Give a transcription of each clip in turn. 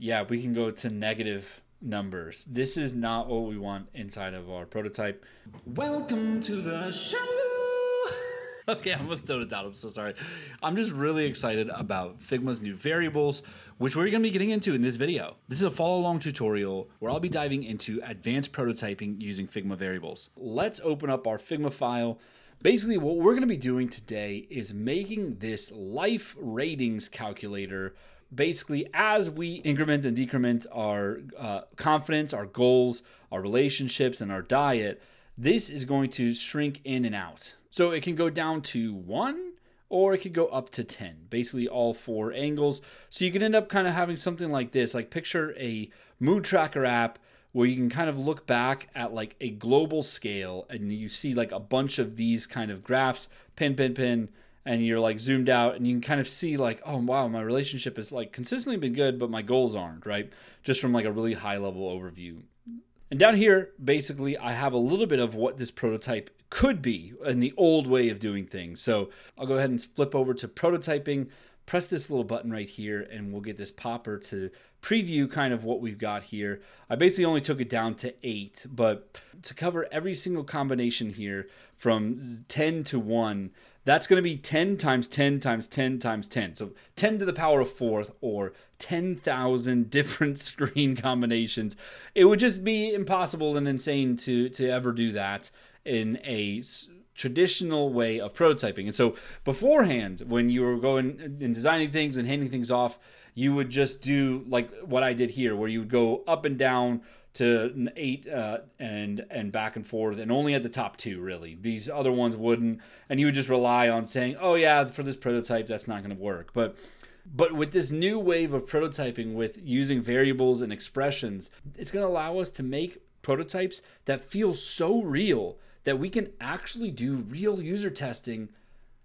yeah, we can go to negative numbers. This is not what we want inside of our prototype. Welcome to the show. Okay, I'm gonna tone it down. I'm so sorry. I'm just really excited about Figma's new variables, which we're gonna be getting into in this video. This is a follow along tutorial where I'll be diving into advanced prototyping using Figma variables. Let's open up our Figma file. Basically, what we're gonna be doing today is making this life ratings calculator. Basically, as we increment and decrement our confidence, our goals, our relationships, and our diet, this is going to shrink in and out. So it can go down to 1 or it could go up to 10, basically all 4 angles. So you can end up kind of having something like this, like picture a mood tracker app where you can kind of look back at like a global scale and you see like a bunch of these kind of graphs, pin, pin, pin, and you're like zoomed out and you can kind of see like, oh wow, my relationship has like consistently been good, but my goals aren't, right? Just from like a really high level overview. And down here, basically, I have a little bit of what this prototype could be in the old way of doing things. So I'll go ahead and flip over to prototyping, press this little button right here, and we'll get this popper to preview kind of what we've got here. I basically only took it down to 8, but to cover every single combination here from 10 to 1, that's going to be 10 times 10 times 10 times 10. So 10 to the power of 4th, or 10,000 different screen combinations. It would just be impossible and insane to ever do that in a traditional way of prototyping. And so beforehand, when you were going and designing things and handing things off, you would just do like what I did here, where you would go up and down to 8 and back and forth, and only at the top 2 really. These other ones wouldn't, and you would just rely on saying, oh yeah, for this prototype that's not going to work. But with this new wave of prototyping with using variables and expressions, it's going to allow us to make prototypes that feel so real that we can actually do real user testing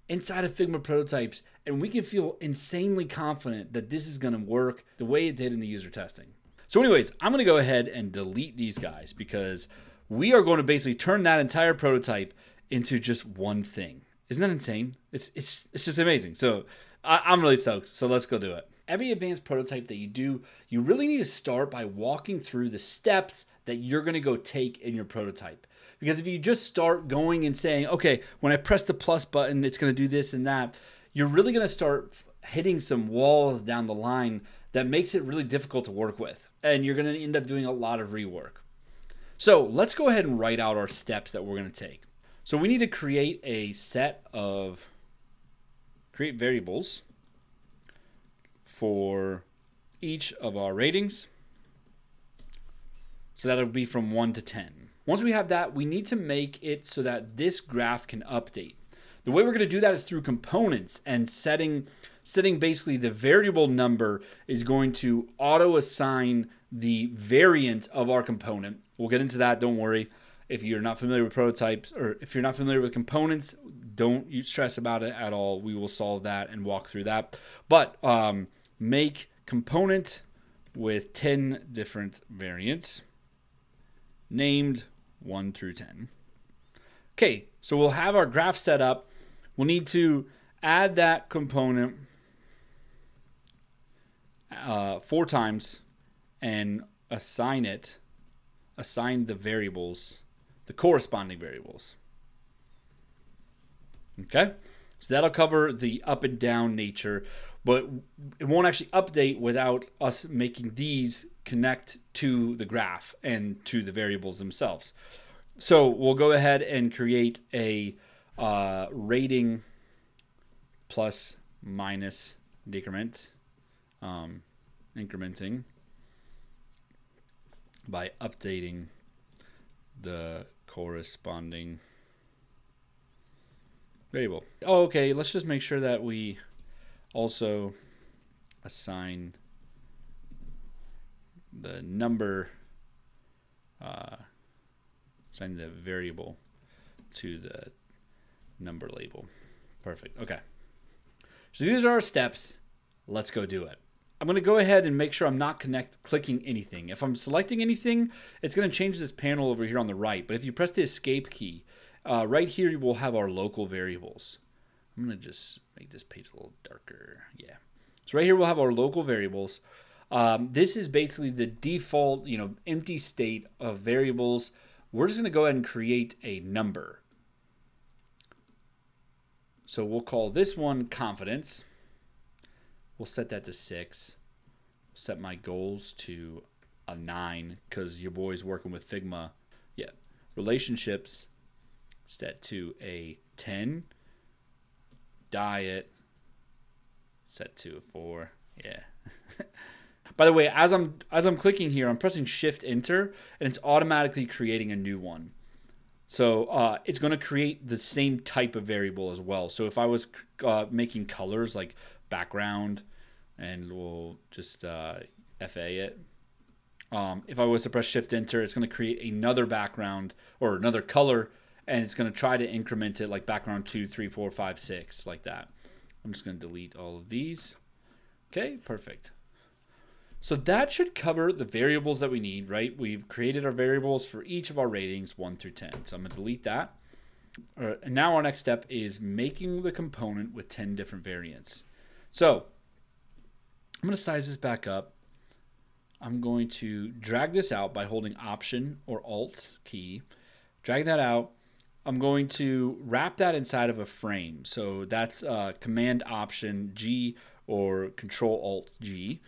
inside of Figma prototypes, and we can feel insanely confident that this is going to work the way it did in the user testing. So anyways, I'm going to go ahead and delete these guys because we are going to basically turn that entire prototype into just one thing. Isn't that insane? It's just amazing. So I'm really stoked. So let's go do it. Every advanced prototype that you do, you really need to start by walking through the steps that you're going to go take in your prototype. Because if you just start going and saying, okay, when I press the plus button, it's going to do this and that, you're really going to start hitting some walls down the line that makes it really difficult to work with. And you're going to end up doing a lot of rework. So let's go ahead and write out our steps that we're going to take. So we need to create a set of variables for each of our ratings. So that'll be from 1 to 10. Once we have that, we need to make it so that this graph can update. The way we're going to do that is through components and setting basically the variable number is going to auto assign the variant of our component. We'll get into that, don't worry. If you're not familiar with prototypes, or if you're not familiar with components, don't you stress about it at all. We will solve that and walk through that. But make component with 10 different variants named 1 through 10. Okay, so we'll have our graph set up. We'll need to add that component 4 times and assign the variables, the corresponding variables. Okay, so that'll cover the up and down nature, but it won't actually update without us making these connect to the graph and to the variables themselves. So we'll go ahead and create a rating plus minus decrement, incrementing by updating the corresponding variable. Oh, okay, let's just make sure that we also assign the number, assign the variable to the number label. Perfect. Okay. So these are our steps. Let's go do it. I'm going to go ahead and make sure I'm not clicking anything. If I'm selecting anything, it's going to change this panel over here on the right. But if you press the escape key, right here we'll have our local variables. I'm going to just make this page a little darker. Yeah. So right here we'll have our local variables. This is basically the default, empty state of variables. We're just going to go ahead and create a number. So we'll call this one confidence. We'll set that to 6. Set my goals to a 9 because your boy's working with Figma. Yeah. Relationships, set to a 10. Diet, set to a 4. Yeah. By the way, as I'm clicking here, I'm pressing Shift Enter, and it's automatically creating a new one. So it's going to create the same type of variable as well. So if I was making colors like background, and we'll just FA it. If I was to press Shift Enter, it's going to create another background or another color, and it's going to try to increment it like background 2, 3, 4, 5, 6, like that. I'm just going to delete all of these. Okay, perfect. So that should cover the variables that we need, right? We've created our variables for each of our ratings, 1 through 10. So I'm going to delete that. And now our next step is making the component with 10 different variants. So I'm going to size this back up. I'm going to drag this out by holding Option or Alt key. Drag that out. I'm going to wrap that inside of a frame. So that's Command Option G or Control Alt G.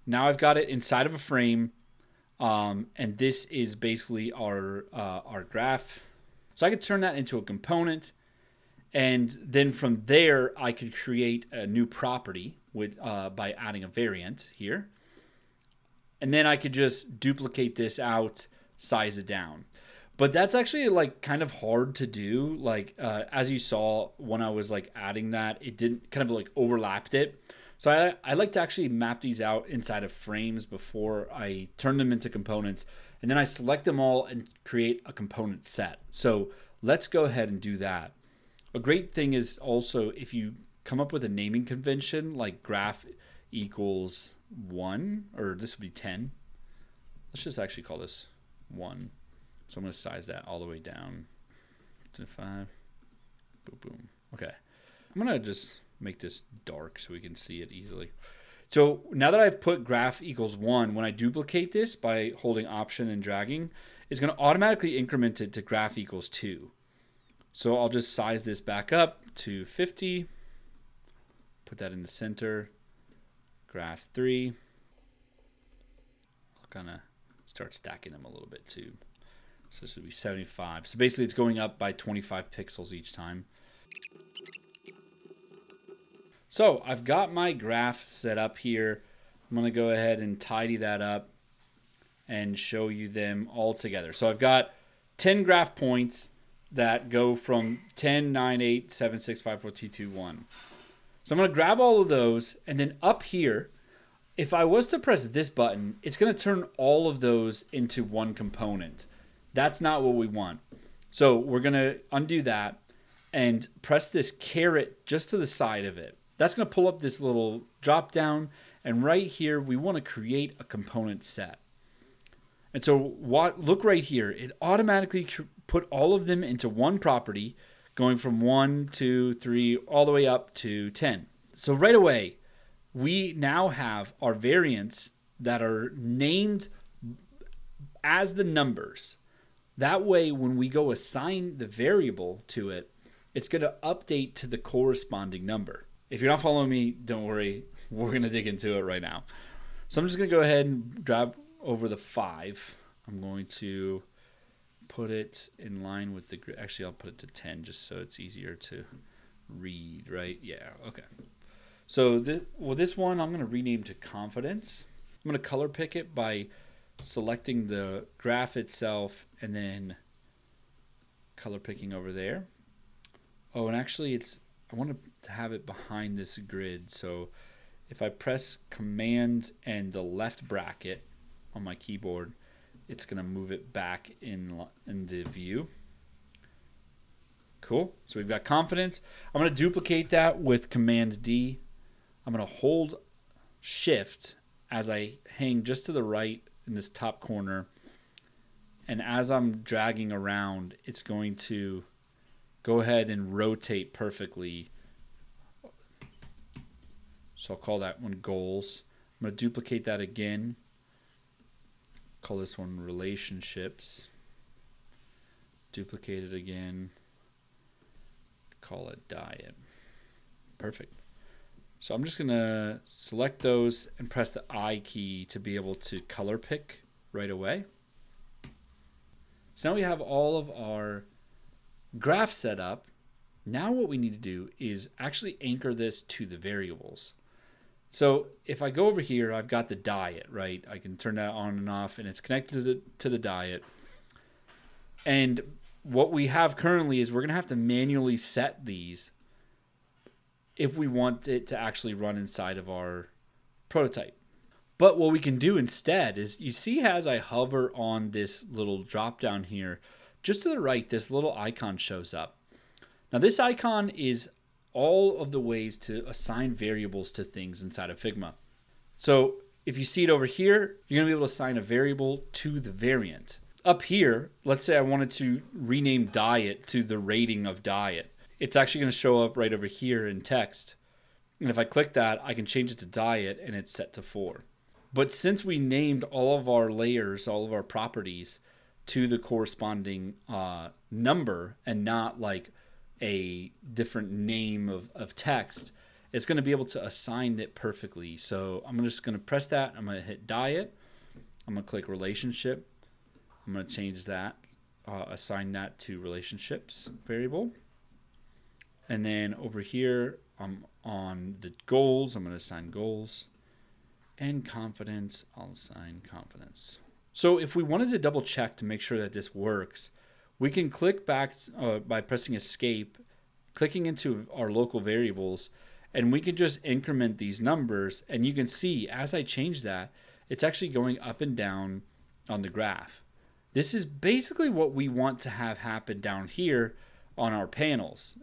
Now I've got it inside of a frame, and this is basically our graph. So I could turn that into a component, and then from there I could create a new property with by adding a variant here. And then I could just duplicate this out, size it down. But that's actually like kind of hard to do. Like as you saw when I was like adding that, it didn't kind of like overlapped it. So I like to actually map these out inside of frames before I turn them into components. And then I select them all and create a component set. So let's go ahead and do that. A great thing is also if you come up with a naming convention like graph equals 1, or this would be 10. Let's just actually call this 1. So I'm going to size that all the way down to 5. Boom, boom. Okay. I'm going to just make this dark so we can see it easily. So now that I've put graph equals 1, when I duplicate this by holding Option and dragging, it's going to automatically increment it to graph equals 2. So I'll just size this back up to 50. Put that in the center. Graph 3. I'll kind of start stacking them a little bit too. So this would be 75. So basically it's going up by 25 pixels each time. So I've got my graph set up here. I'm going to go ahead and tidy that up and show you them all together. So I've got 10 graph points that go from 10, 9, 8, 7, 6, 5, 4, 3, 2, 1. So I'm going to grab all of those, and then up here, if I was to press this button, it's going to turn all of those into one component. That's not what we want. So we're going to undo that and press this caret just to the side of it. That's going to pull up this little drop down, and right here we want to create a component set. And so look right here, it automatically put all of them into one property, going from 1, 2, 3, all the way up to 10. So right away, we now have our variants that are named as the numbers. That way, when we go assign the variable to it, it's going to update to the corresponding number. If you're not following me, don't worry. We're going to dig into it right now. So I'm just going to go ahead and drag over the 5. I'm going to put it in line with the, actually I'll put it to 10 just so it's easier to read, right? Yeah, okay. So this one I'm going to rename to confidence. I'm going to color pick it by selecting the graph itself and then color picking over there. Oh, and actually I want to have it behind this grid. So if I press Command and the left bracket on my keyboard, it's going to move it back in the view. Cool. So we've got confidence. I'm going to duplicate that with Command D. I'm going to hold Shift as I hang just to the right in this top corner. And as I'm dragging around, it's going to go ahead and rotate perfectly. So I'll call that one goals. I'm going to duplicate that again. Call this one relationships. Duplicate it again. Call it diet. Perfect. So I'm just going to select those and press the I key to be able to color pick right away. So now we have all of our graph set up. Now what we need to do is actually anchor this to the variables. So if I go over here, I've got the diet, right? I can turn that on and off, and it's connected to the diet. And what we have currently is we're going to have to manually set these if we want it to actually run inside of our prototype. But what we can do instead is, you see as I hover on this little drop down here, just to the right, this little icon shows up. Now this icon is all of the ways to assign variables to things inside of Figma. So if you see it over here, you're gonna be able to assign a variable to the variant. Up here, let's say I wanted to rename diet to the rating of diet. It's actually going to show up right over here in text. And if I click that, I can change it to diet and it's set to 4. But since we named all of our layers, all of our properties to the corresponding number and not like a different name of text, it's going to be able to assign it perfectly. So I'm just going to press that. I'm going to hit diet. I'm going to click relationship. I'm going to change that, assign that to relationships variable. And then over here, I'm on the goals. I'm going to assign goals. And confidence, I'll assign confidence. So if we wanted to double check to make sure that this works, we can click back by pressing escape, clicking into our local variables, and we can just increment these numbers. And you can see as I change that, it's actually going up and down on the graph. This is basically what we want to have happen down here on our panels,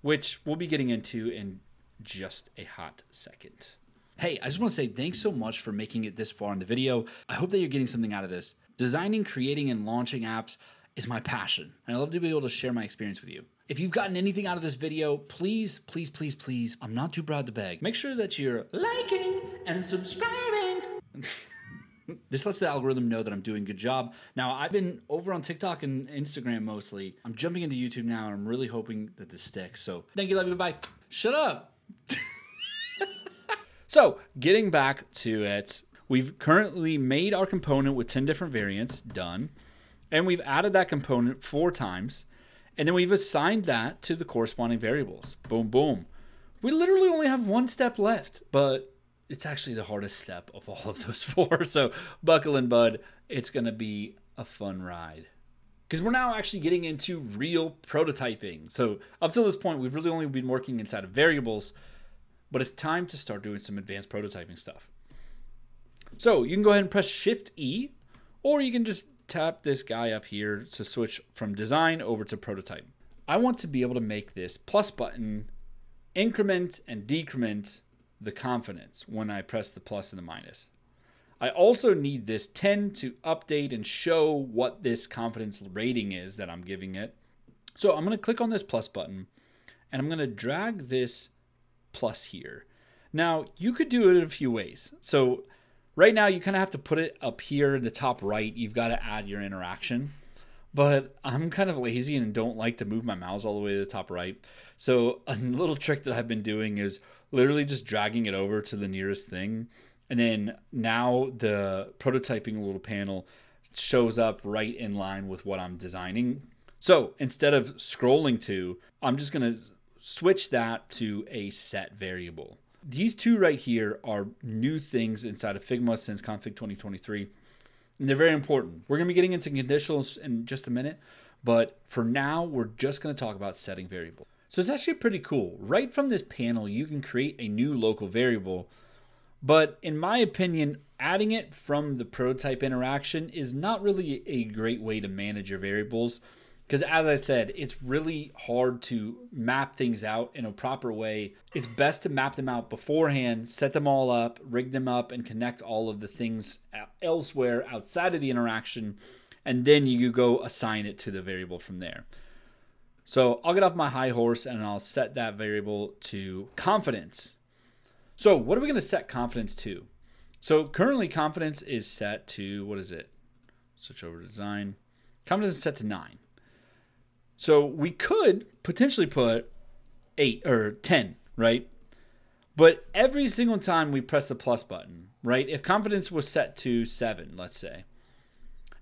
which we'll be getting into in just a hot second. Hey, I just want to say thanks so much for making it this far in the video. I hope that you're getting something out of this. Designing, creating, and launching apps is my passion, and I love to be able to share my experience with you. If you've gotten anything out of this video, please, please, please, please, I'm not too proud to beg, make sure that you're liking and subscribing. This lets the algorithm know that I'm doing a good job. Now, I've been over on TikTok and Instagram mostly. I'm jumping into YouTube now, and I'm really hoping that this sticks. So thank you, love you, bye. Shut up. So getting back to it, we've currently made our component with 10 different variants, done. And we've added that component 4 times. And then we've assigned that to the corresponding variables. Boom, boom. We literally only have 1 step left, but it's actually the hardest step of all of those 4. So buckle in, bud. It's going to be a fun ride. Because we're now actually getting into real prototyping. So up till this point, we've really only been working inside of variables, but it's time to start doing some advanced prototyping stuff. So you can go ahead and press Shift-E, or you can just tap this guy up here to switch from design over to prototype. I want to be able to make this plus button increment and decrement the confidence when I press the plus and the minus. I also need this 10 to update and show what this confidence rating is that I'm giving it. So I'm going to click on this plus button and I'm going to drag this plus here. Now you could do it in a few ways. So right now you kind of have to put it up here in the top right. You've got to add your interaction. But I'm kind of lazy and don't like to move my mouse all the way to the top right. So a little trick that I've been doing is literally just dragging it over to the nearest thing. And then now the prototyping little panel shows up right in line with what I'm designing. So instead of scrolling to, I'm just going to switch that to a set variable. These 2 right here are new things inside of Figma since Config 2023. And they're very important. We're going to be getting into conditionals in just a minute, but for now, we're just going to talk about setting variable. So it's actually pretty cool. Right from this panel, you can create a new local variable, but in my opinion, adding it from the prototype interaction is not really a great way to manage your variables, because as I said, it's really hard to map things out in a proper way. It's best to map them out beforehand, set them all up, rig them up, and connect all of the things elsewhere outside of the interaction, and then you go assign it to the variable from there. So I'll get off my high horse and I'll set that variable to confidence. So what are we going to set confidence to? So currently confidence is set to, what is it? Switch over to design. Confidence is set to 9. So we could potentially put 8 or 10, right? But every single time we press the plus button, right? If confidence was set to 7, let's say,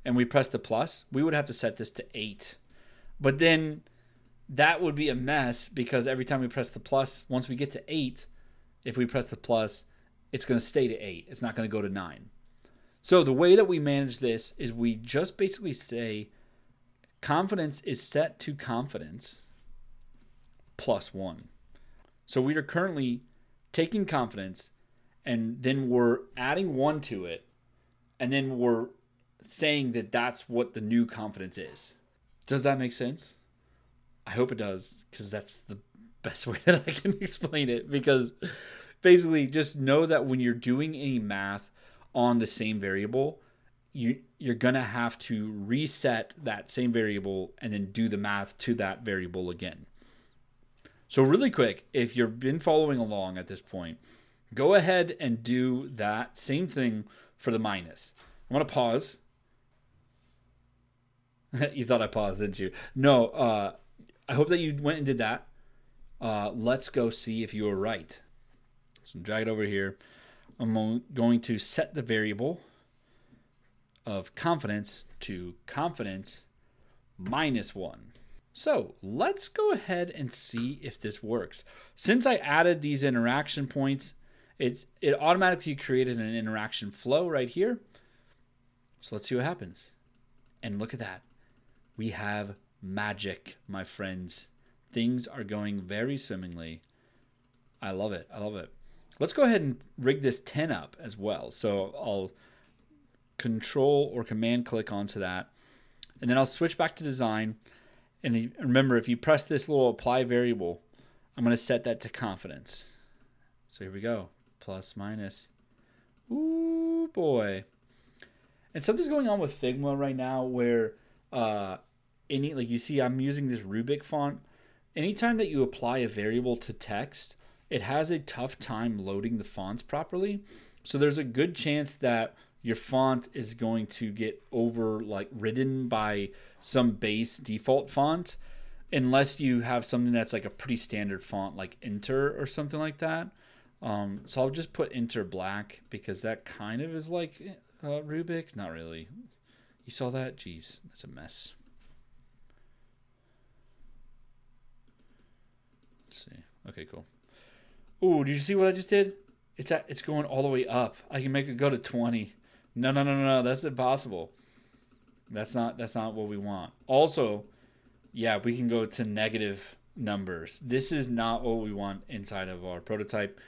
and we press the plus, we would have to set this to 8. But then that would be a mess because every time we press the plus, once we get to 8, if we press the plus, it's going to stay to 8. It's not going to go to 9. So the way that we manage this is we just basically say confidence is set to confidence plus 1. So we are currently taking confidence and then we're adding 1 to it, and then we're saying that that's what the new confidence is. Does that make sense? I hope it does, because that's the best way that I can explain it. Because basically, just know that when you're doing any math on the same variable, you're going to have to reset that same variable and then do the math to that variable again. So really quick, if you've been following along at this point, go ahead and do that same thing for the minus. I'm going to pause. You thought I paused, didn't you? No, I hope that you went and did that. Let's go see if you were right. So drag it over here. I'm going to set the variable of confidence to confidence minus 1. So let's go ahead and see if this works. Since I added these interaction points, it automatically created an interaction flow right here. So let's see what happens. And look at that. We have magic, my friends. Things are going very swimmingly. I love it. I love it. Let's go ahead and rig this 10 up as well. So I'll control or command click onto that. And then I'll switch back to design. And remember, if you press this little apply variable, I'm going to set that to confidence. So here we go. Plus, minus. Ooh, boy. And something's going on with Figma right now where like you see I'm using this Rubik font. Anytime that you apply a variable to text, it has a tough time loading the fonts properly. So there's a good chance that your font is going to get ridden by some base default font, unless you have something that's like a pretty standard font like Enter or something like that. So I'll just put Enter Black because that kind of is like Rubik. Not really. You saw that? Jeez, that's a mess. Let's see. Okay, cool. Ooh, did you see what I just did? It's going all the way up. I can make it go to 20. No. That's impossible. That's not what we want. Also, yeah, we can go to negative numbers. This is not what we want inside of our prototype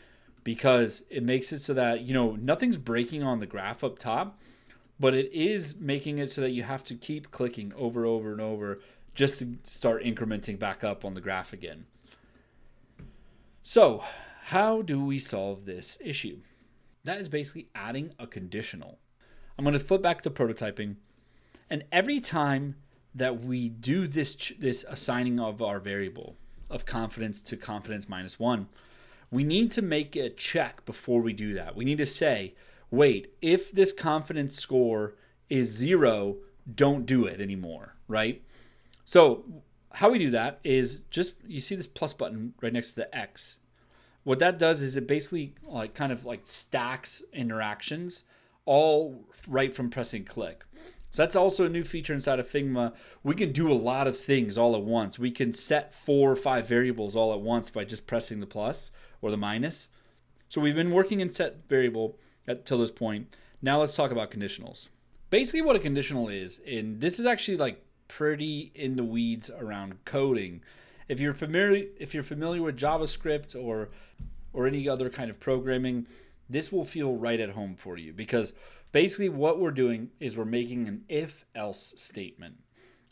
because it makes it so that, nothing's breaking on the graph up top, but it is making it so that you have to keep clicking over and over just to start incrementing back up on the graph again. So, how do we solve this issue? That is basically adding a conditional. I'm going to flip back to prototyping, and every time that we do this assigning of our variable of confidence to confidence minus 1, we need to make a check before we do that. We need to say, wait, if this confidence score is 0, don't do it anymore, right? So how we do that is you see this plus button right next to the X. What that does is it basically kind of stacks interactions all right from pressing click. So that's also a new feature inside of Figma. We can do a lot of things all at once. We can set 4 or 5 variables all at once by just pressing the plus or the minus. So we've been working in set variable till this point. Now let's talk about conditionals. Basically what a conditional is, and this is actually pretty in the weeds around coding. If you're familiar with JavaScript or any other kind of programming, this will feel right at home for you because basically what we're doing is we're making an if-else statement.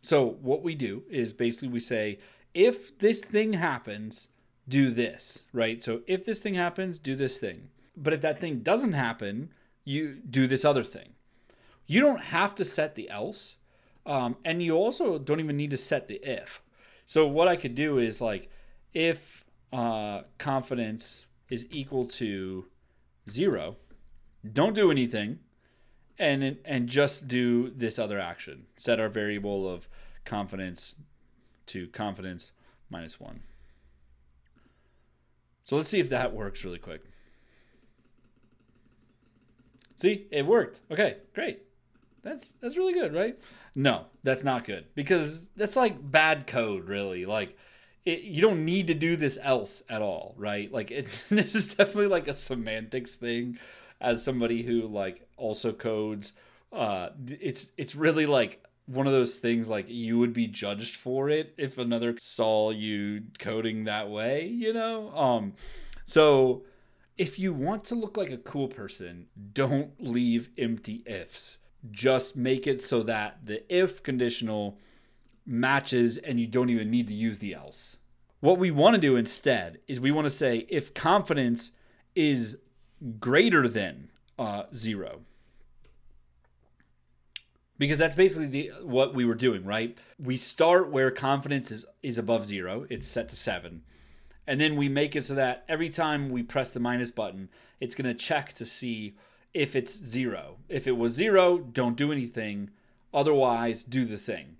So what we do is basically we say, if this thing happens, do this, right? So if this thing happens, do this thing. But if that thing doesn't happen, you do this other thing. You don't have to set the else, and you also don't even need to set the if. So what I could do is if confidence is equal to 0, don't do anything, and just do this other action. Set our variable of confidence to confidence -1. So let's see if that works really quick. See, it worked. Okay, great. That's really good, right? No, that's not good, because that's like bad code, really. Like, you don't need to do this else at all, right? Like, this is definitely like a semantics thing. As somebody who like also codes, it's really like one of those things, like you would be judged for it if another saw you coding that way, you know? So if you want to look like a cool person, don't leave empty ifs. Just make it so that the if conditional matches and you don't even need to use the else. What we want to do instead is we want to say if confidence is greater than 0. Because that's basically what we were doing, right? We start where confidence is above 0. It's set to 7. And then we make it so that every time we press the minus button, it's going to check to see if it's 0. If it was 0, don't do anything. Otherwise, do the thing.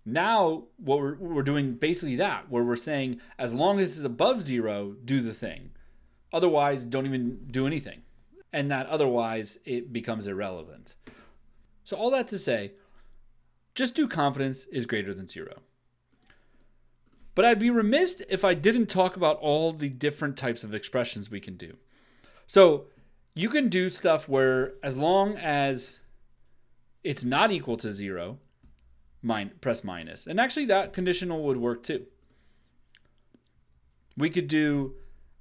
Now, what we're doing basically that, where we're saying, as long as it's above 0, do the thing. Otherwise, don't even do anything. And that otherwise, it becomes irrelevant. So all that to say, just do confidence is greater than 0. But I'd be remiss if I didn't talk about all the different types of expressions we can do. So you can do stuff where as long as it's not equal to 0, press minus. And actually that conditional would work too. We could do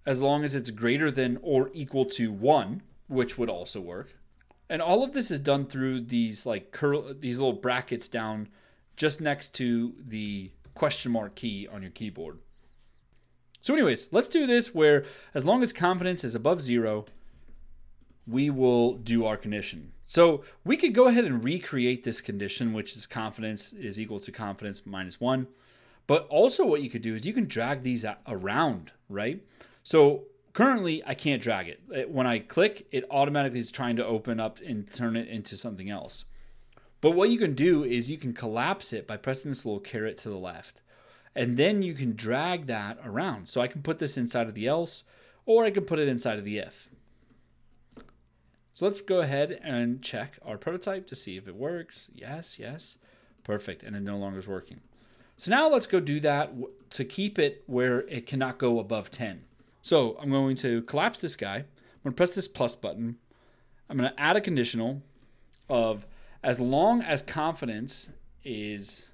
as long as it's greater than or equal to 1, which would also work. And all of this is done through these like these little brackets down just next to the question mark key on your keyboard. So anyways, let's do this where as long as confidence is above 0, we will do our condition. So we could go ahead and recreate this condition, which is confidence is equal to confidence -1. But also what you could do is you can drag these around, right? So currently I can't drag it. When I click, it automatically is trying to open up and turn it into something else. But what you can do is you can collapse it by pressing this little caret to the left. And then you can drag that around. So I can put this inside of the else, or I can put it inside of the if. So let's go ahead and check our prototype to see if it works. Yes, yes. Perfect. And it no longer is working. So now let's go do that to keep it where it cannot go above 10. So I'm going to collapse this guy. I'm going to press this plus button. I'm going to add a conditional of as long as confidence is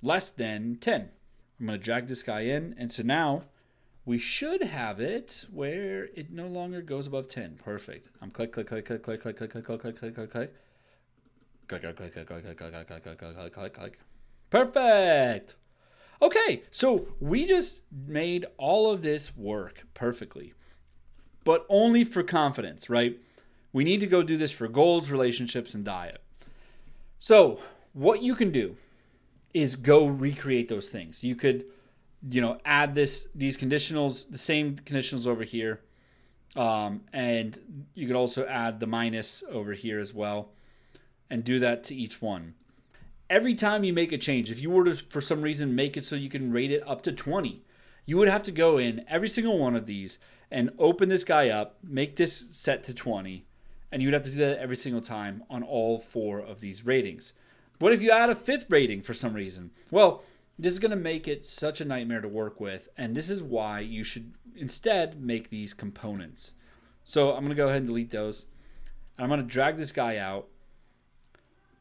less than 10. I'm going to drag this guy in. And so now we should have it where it no longer goes above 10. Perfect. I'm click, click, click, click, click, click, click, click, click, click, click, click, click. Click, click, click, click, click, click, click, click, click, click, click, click. Perfect. Okay, so we just made all of this work perfectly, but only for confidence, right? We need to go do this for goals, relationships, and diet. So what you can do is go recreate those things. You could, add these conditionals, the same conditionals over here, and you could also add the minus over here as well, and do that to each one. Every time you make a change, if you were to, for some reason, make it so you can rate it up to 20, you would have to go in every single one of these and open this guy up, make this set to 20, and you would have to do that every single time on all 4 of these ratings. What if you add a 5th rating for some reason? Well, this is going to make it such a nightmare to work with, and this is why you should instead make these components. So I'm going to go ahead and delete those, and I'm going to drag this guy out,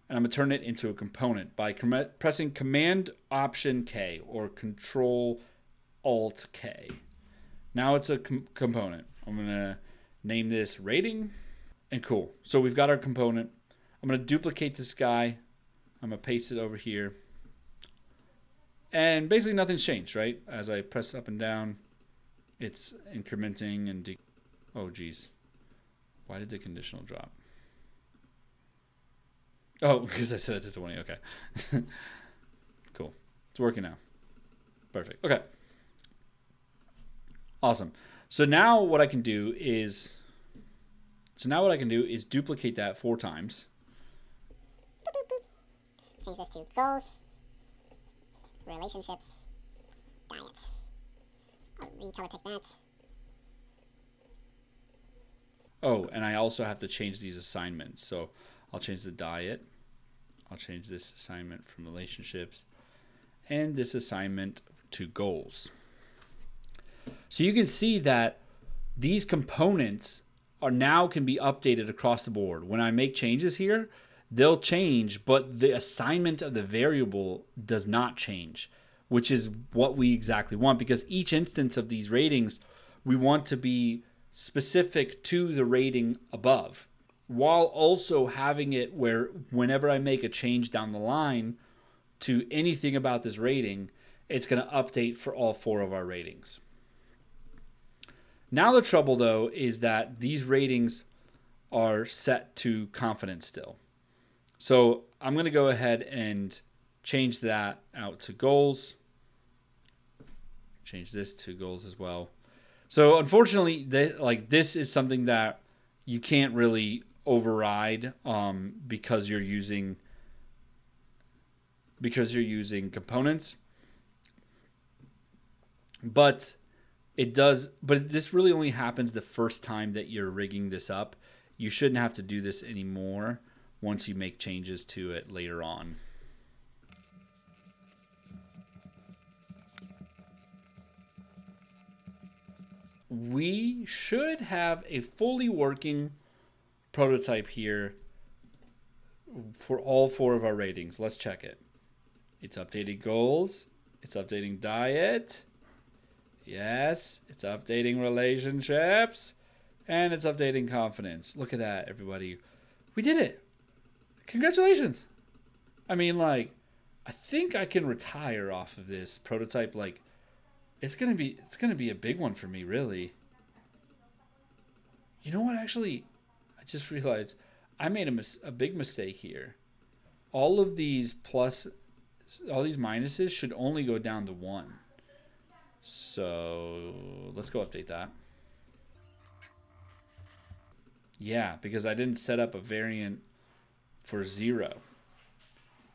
and I'm going to turn it into a component by pressing Command-Option-K or Control-Alt-K. Now it's a component. I'm going to name this rating, and cool. So we've got our component. I'm going to duplicate this guy. I'm going to paste it over here. And basically nothing's changed, right? As I press up and down, it's incrementing and oh, geez. Why did the conditional drop? Oh, because I set it to 20. Okay. Cool. It's working now. Perfect. Okay. Awesome. So now what I can do is So now what I can do is duplicate that 4 times. Boop, boop, boop. Change this to goals, relationships, diets. I'll recolor pick that. Oh, and I also have to change these assignments. So I'll change the diet. I'll change this assignment from relationships and this assignment to goals. So you can see that these components are now can be updated across the board. When I make changes here, they'll change, but the assignment of the variable does not change, which is what we exactly want, because each instance of these ratings, we want to be specific to the rating above, while also having it where whenever I make a change down the line to anything about this rating, it's going to update for all 4 of our ratings. Now the trouble, though, is that these ratings are set to confidence still. So I'm going to go ahead and change that out to goals. Change this to goals as well. So unfortunately, this is something that you can't really override because you're using components. But it does, but this really only happens the first time that you're rigging this up. You shouldn't have to do this anymore once you make changes to it later on. We should have a fully working prototype here for all 4 of our ratings. Let's check it. It's updating goals. It's updating diet. Yes, it's updating relationships, and it's updating confidence. Look at that, everybody. We did it. Congratulations. I mean, like, I think I can retire off of this prototype. Like, it's gonna be a big one for me, really. You know what? Actually, I just realized I made a big mistake here. All of these minuses should only go down to 1. So let's go update that. Yeah, because I didn't set up a variant for 0.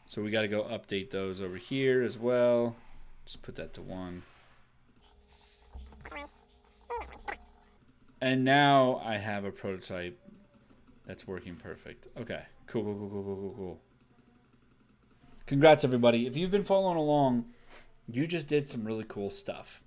So we got to go update those over here as well. Just put that to 1. And now I have a prototype that's working perfect. Okay, cool. Congrats, everybody. If you've been following along, you just did some really cool stuff.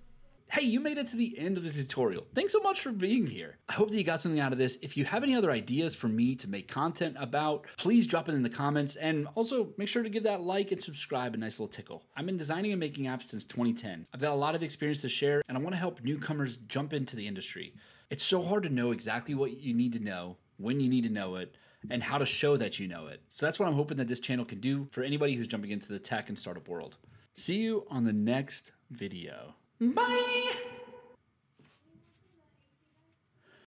Hey, you made it to the end of the tutorial. Thanks so much for being here. I hope that you got something out of this. If you have any other ideas for me to make content about, please drop it in the comments, and also make sure to give that like and subscribe a nice little tickle. I've been designing and making apps since 2010. I've got a lot of experience to share, and I want to help newcomers jump into the industry. It's so hard to know exactly what you need to know, when you need to know it, and how to show that you know it. So that's what I'm hoping that this channel can do for anybody who's jumping into the tech and startup world. See you on the next video. Bye!